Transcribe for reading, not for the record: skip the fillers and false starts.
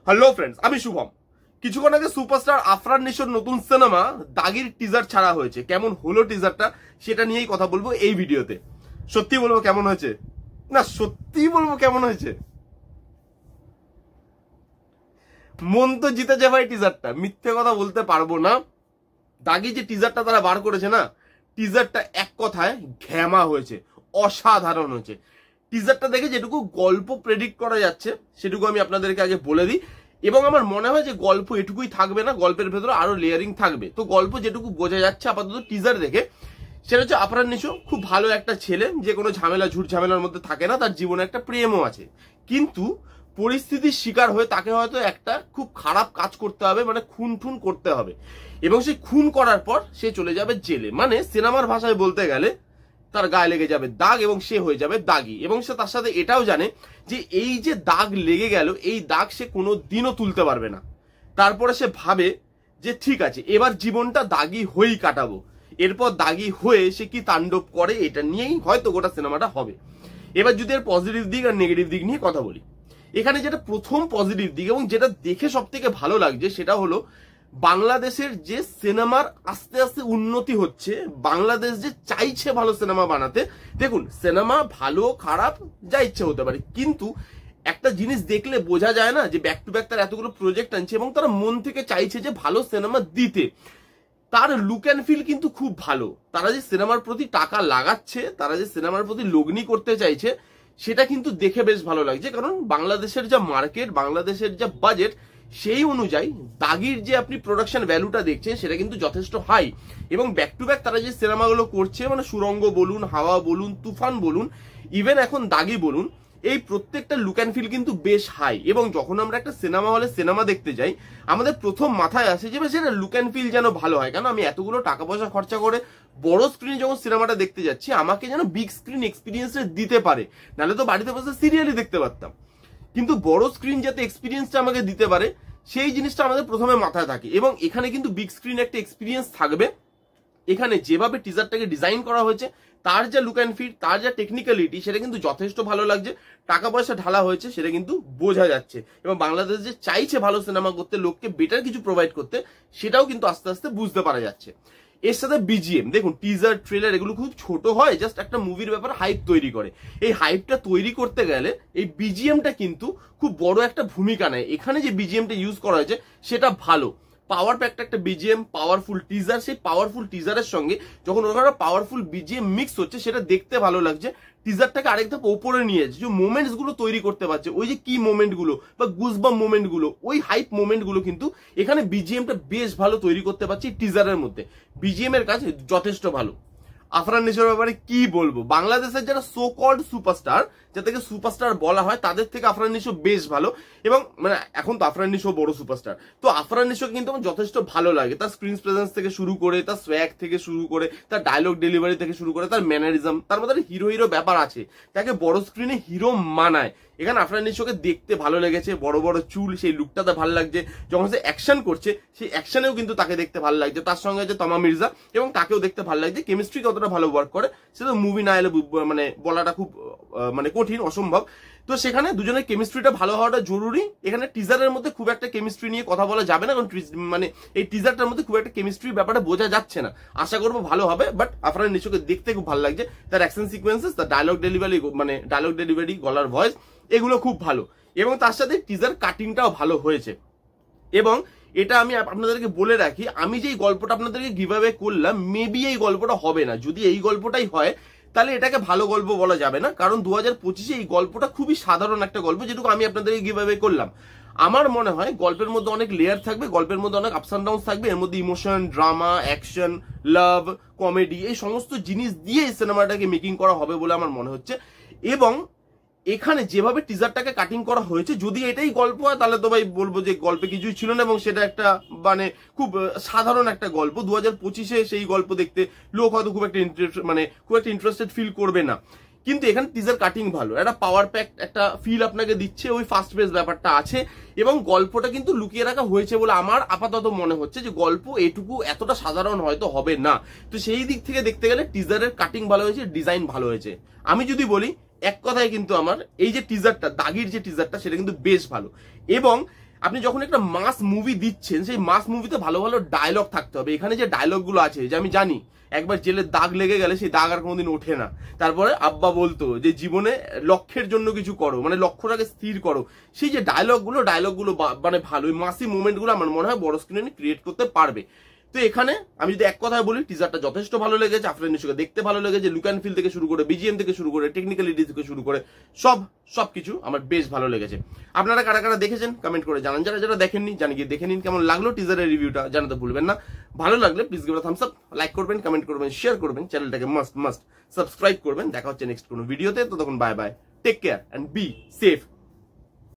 Hello friends, আমি শুভম। কিছুক্ষণ আগে সুপারস্টার আফরান নিশোর নতুন সিনেমা দাগির টিজার ছাড়া হয়েছে। কেমন হলো টিজারটা সেটা নিয়েই কথা বলবো এই ভিডিওতে। সত্যি বলবো কেমন হয়েছে, না সত্যি বলবো কেমন হয়েছে, মন তো জিতে যায় ভাই টিজারটা, মিথ্যে কথা বলতে পারবো না। দাগি যে টিজারটা তারা বার করেছে না, টিজারটা এক কথায় ঘ্যামা হয়েছে, অসাধারণ হয়েছে। টিজারটা দেখে যেটুকু গল্প প্রেডিক্ট করা যাচ্ছে সেটুকু আমি আপনাদেরকে আগে বলে দিই। এবং আমার মনে হয় যে গল্প এটুকুই থাকবে না, গল্পের ভেতরে আরো লেয়ারিং থাকবে। তো গল্প যেটুকু বোঝা যাচ্ছে আপাতত টিজার দেখে, সেটা হচ্ছে আফরান নিশো খুব ভালো একটা ছেলে, যে কোনো ঝামেলা ঝুট ঝামেলার মধ্যে থাকে না, তার জীবনে একটা প্রেমও আছে, কিন্তু পরিস্থিতির শিকার হয়ে তাকে হয়তো একটা খুব খারাপ কাজ করতে হবে, মানে খুন ঠুন করতে হবে, এবং সেই খুন করার পর সে চলে যাবে জেলে। মানে সিনেমার ভাষায় বলতে গেলে তার গায়ে লেগে যাবে দাগ এবং সে হয়ে যাবে দাগি। এবং সে তার সাথে এটাও জানে যে এই যে দাগ লেগে গেল, এই দাগ সে কোনো দিনও তুলতে পারবে না। তারপরে সে ভাবে যে ঠিক আছে, এবার জীবনটা দাগি হয়েই কাটাবো। এরপর দাগি হয়ে সে কি তাণ্ডব করে, এটা নিয়েই হয়তো গোটা সিনেমাটা হবে। এবার যদি এর পজিটিভ দিক আর নেগেটিভ দিক নিয়ে কথা বলি, এখানে যেটা প্রথম পজিটিভ দিক এবং যেটা দেখে সব থেকে ভালো লাগছে সেটা হলো বাংলাদেশের যে সিনেমার আস্তে আস্তে উন্নতি হচ্ছে। বাংলাদেশ যে চাইছে ভালো সিনেমা বানাতে। দেখুন, সিনেমা ভালো খারাপ যা ইচ্ছে হতে পারে, কিন্তু একটা জিনিস দেখলে বোঝা যায় না যে ব্যাক টু ব্যাক তারা এতগুলো প্রজেক্ট আনছে এবং তারা মন থেকে চাইছে যে ভালো সিনেমা দিতে। তার লুক অ্যান্ড ফিল কিন্তু খুব ভালো। তারা যে সিনেমার প্রতি টাকা লাগাচ্ছে, তারা যে সিনেমার প্রতি লগ্নি করতে চাইছে, সেটা কিন্তু দেখে বেশ ভালো লাগছে। কারণ বাংলাদেশের যা মার্কেট, বাংলাদেশের যা বাজেট, সেই অনুযায়ী দাগির যে আপনি প্রোডাকশন ভ্যালুটা দেখছেন সেটা কিন্তু যথেষ্ট হাই। এবং ব্যাক টু ব্যাক তারা যে সিনেমাগুলো করছে, মানে সুরঙ্গ বলুন, হাওয়া বলুন, তুফান বলুন, ইভেন এখন দাগি বলুন, এই প্রত্যেকটা লুক অ্যান্ড ফিল কিন্তু বেশ হাই। এবং যখন আমরা একটা সিনেমা হলে সিনেমা দেখতে যাই, আমাদের প্রথম মাথায় আসে যে সেটা লুক অ্যান্ড ফিল যেন ভালো হয়। কারণ আমি এতগুলো টাকা পয়সা খরচা করে বড় স্ক্রিনে যখন সিনেমাটা দেখতে যাচ্ছি, আমাকে যেন বিগ স্ক্রিন এক্সপিরিয়েন্সটা দিতে পারে, নাহলে তো বাড়িতে বসে সিরিয়ালই দেখতে পারতাম। কিন্তু বড় স্ক্রিন যাতে এক্সপিরিয়েন্সটা আমাকে দিতে পারে, সেই জিনিসটা আমাদের প্রথমে মাথায় থাকে। এবং এখানে কিন্তু বিগ স্ক্রিন একটা এক্সপিরিয়েন্স থাকবে। এখানে যেভাবে টিজারটাকে ডিজাইন করা হয়েছে, তার যা লুক অ্যান্ড ফিল, তার যা টেকনিক্যালিটি, সেটা কিন্তু যথেষ্ট ভালো লাগছে। টাকা পয়সা ঢালা হয়েছে সেটা কিন্তু বোঝা যাচ্ছে। এবং বাংলাদেশ যে চাইছে ভালো সিনেমা করতে, লোককে বেটার কিছু প্রোভাইড করতে, সেটাও কিন্তু আস্তে আস্তে বুঝতে পারা যাচ্ছে। এর সাথে বিজিএম দেখুন, টিজার ট্রেলার এগুলো খুব ছোট হয়, জাস্ট একটা মুভির ব্যাপারে হাইপ তৈরি করে। এই হাইপটা তৈরি করতে গেলে এই বিজিএমটা কিন্তু খুব বড় একটা ভূমিকা নেয়। এখানে যে বিজিএমটা ইউজ করা হয়েছে সেটা ভালো, পাওয়ার প্যাকড একটা বিজিএম, পাওয়ারফুল টিজার। সেই পাওয়ারফুল টিজারের সঙ্গে যখন ওখানে পাওয়ারফুল বিজিএম মিক্স হচ্ছে, সেটা দেখতে ভালো লাগছে। টিজারটাকে আরেক ধাপ ওপরে নিয়ে যাচ্ছে, যে মোমেন্টস গুলো তৈরি করতে পারছে, ওই যে কি মোমেন্ট গুলো বা গুজবাম মোমেন্ট গুলো, ওই হাইপ মোমেন্ট গুলো কিন্তু এখানে বিজিএমটা বেশ ভালো তৈরি করতে পারছে। টিজারের মধ্যে বিজিএম এর কাজ যথেষ্ট ভালো। আফরান নিশোর ব্যাপারে কি বলবো, বাংলাদেশের যারা সো কল্ড সুপারস্টার, যাদেরকে সুপারস্টার বলা হয়, তাদের থেকে আফরান নিশো বেশ ভালো। এবং মানে এখন তো আফরান নিশো বড় সুপারস্টার, তো আফরান নিশোকে কিন্তু আমার যথেষ্ট ভালো লাগে। তার স্ক্রিন প্রেজেন্স থেকে শুরু করে, তার সোয়াগ থেকে শুরু করে, তার ডায়লগ ডেলিভারি থেকে শুরু করে, তার ম্যানারিজম, তার মধ্যে হিরো হিরো ব্যাপার আছে, তাকে বড় স্ক্রিনে হিরো মানায়। এখানে আফরান নিশোকে দেখতে ভালো লেগেছে, বড় বড় চুল, সেই লুকটাতে ভালো লাগছে। যখন সে অ্যাকশন করছে, সেই অ্যাকশনেও কিন্তু তাকে দেখতে ভালো লাগছে। তার সঙ্গে আছে তমা মির্জা, এবং তাকেও দেখতে ভালো লাগছে। কেমিস্ট্রি কতটা ভালো ওয়ার্ক করে সেটা মুভি না এলে মানে বলাটা খুব মানে কঠিন, অসম্ভব। তো সেখানে দুজনের কেমিস্ট্রিটা ভালো হওয়াটা জরুরি। এখানে টিজারের মধ্যে খুব একটা কেমিস্ট্রি নিয়ে কথা বলা যাবে না, কারণ মানে এই টিজারটার মধ্যে খুব একটা কেমিস্ট্রির ব্যাপারটা বোঝা যাচ্ছে না। আশা করবো ভালো হবে, বাট আফরান নিশোকে দেখতে খুব ভালো লাগছে। তার অ্যাকশন সিকোয়েন্সেস, তার ডায়লগ ডেলিভারি, গলার ভয়েস, এগুলো খুব ভালো। এবং তার সাথে টিজার কাটিংটাও ভালো হয়েছে। এবং এটা আমি আপনাদেরকে বলে রাখি, আমি যেই গল্পটা আপনাদেরকে গিভঅ্যাওয়ে করলাম, মেবি এই গল্পটা হবে না। যদি এই গল্পটাই হয়, তাহলে এটাকে ভালো গল্প বলা যাবে না, কারণ 2025-এ এই গল্পটা খুবই সাধারণ একটা গল্প, যেটুকু আমি আপনাদেরকে গিভঅ্যাওয়ে করলাম। আমার মনে হয় গল্পের মধ্যে অনেক লেয়ার থাকবে, গল্পের মধ্যে অনেক আপস অ্যান্ড ডাউন থাকবে। এর মধ্যে ইমোশন, ড্রামা, অ্যাকশন, লাভ, কমেডি, এই সমস্ত জিনিস দিয়ে এই সিনেমাটাকে মেকিং করা হবে বলে আমার মনে হচ্ছে। এবং এখানে যেভাবে টিজারটাকে কাটিং করা হয়েছে, যদি এটাই গল্প হয়, তাহলে তো ভাই বলবো যে গল্পে কিছুই ছিল না, এবং সেটা একটা মানে খুব সাধারণ একটা গল্প। 2025-এ সেই গল্প দেখতে লোক হয়তো খুব একটা ইন্টারেস্টেড ফিল করবে না। কিন্তু এখানে টিজার কাটিং ভালো, একটা পাওয়ার প্যাক একটা ফিল আপনাকে দিচ্ছে, ওই ফাস্ট পেস ব্যাপারটা আছে। এবং গল্পটা কিন্তু লুকিয়ে রাখা হয়েছে বলে আমার আপাতত মনে হচ্ছে যে গল্প এটুকু এতটা সাধারণ হয়তো হবে না। তো সেই দিক থেকে দেখতে গেলে টিজারের কাটিং ভালো হয়েছে, ডিজাইন ভালো হয়েছে। আমি যদি বলি এক কথায়, কিন্তু আমার এই যে টিজারটা, দাগির যে টিজারটা, সেটা কিন্তু বেশ ভালো। এবং আপনি যখন একটা মাস মুভি দিচ্ছেন, সেই মাস মুভিতে ভালো ভালো ডায়লগ থাকতে হবে। এখানে যে ডায়লগগুলো আছে, যে আমি জানি একবার জেলের দাগ লেগে গেলে সেই দাগ আর কোনোদিন ওঠে না। তারপরে আব্বা বলতো যে জীবনে লক্ষ্যের জন্য কিছু করো, মানে লক্ষ্যটাকে স্থির করো। সেই যে ডায়লগগুলো মানে ভালো, ওই মাসি মুভমেন্টগুলো আমার মনে হয় বড় স্ক্রিনে ক্রিয়েট করতে পারবে। তো এখানে আমি যদি এক কথায় বলি, টিজারটা যথেষ্ট ভালো লেগেছে, আফরান নিশোকে দেখতে ভালো লেগেছে, লুক অ্যান্ড ফিল থেকে শুরু করে, বিজিএম থেকে শুরু করে, টেকনিক্যালিটি থেকে শুরু করে সবকিছু আমার বেশ ভালো লেগেছে। আপনারা কারা কারা দেখেছেন কমেন্ট করে জানান, যারা দেখেননি জানি গিয়ে দেখে নিন কেমন লাগলো টিজারের রিভিউটা জানাতে ভুলবেন না। ভালো লাগলে please give a Thums up, like করবেন, কমেন্ট করবেন, শেয়ার করবেন, চ্যানেলটাকে মাস্ট সাবস্ক্রাইব করবেন। দেখা হচ্ছে নেক্সট কোনো ভিডিওতে। তো তখন bye bye, take care and be safe.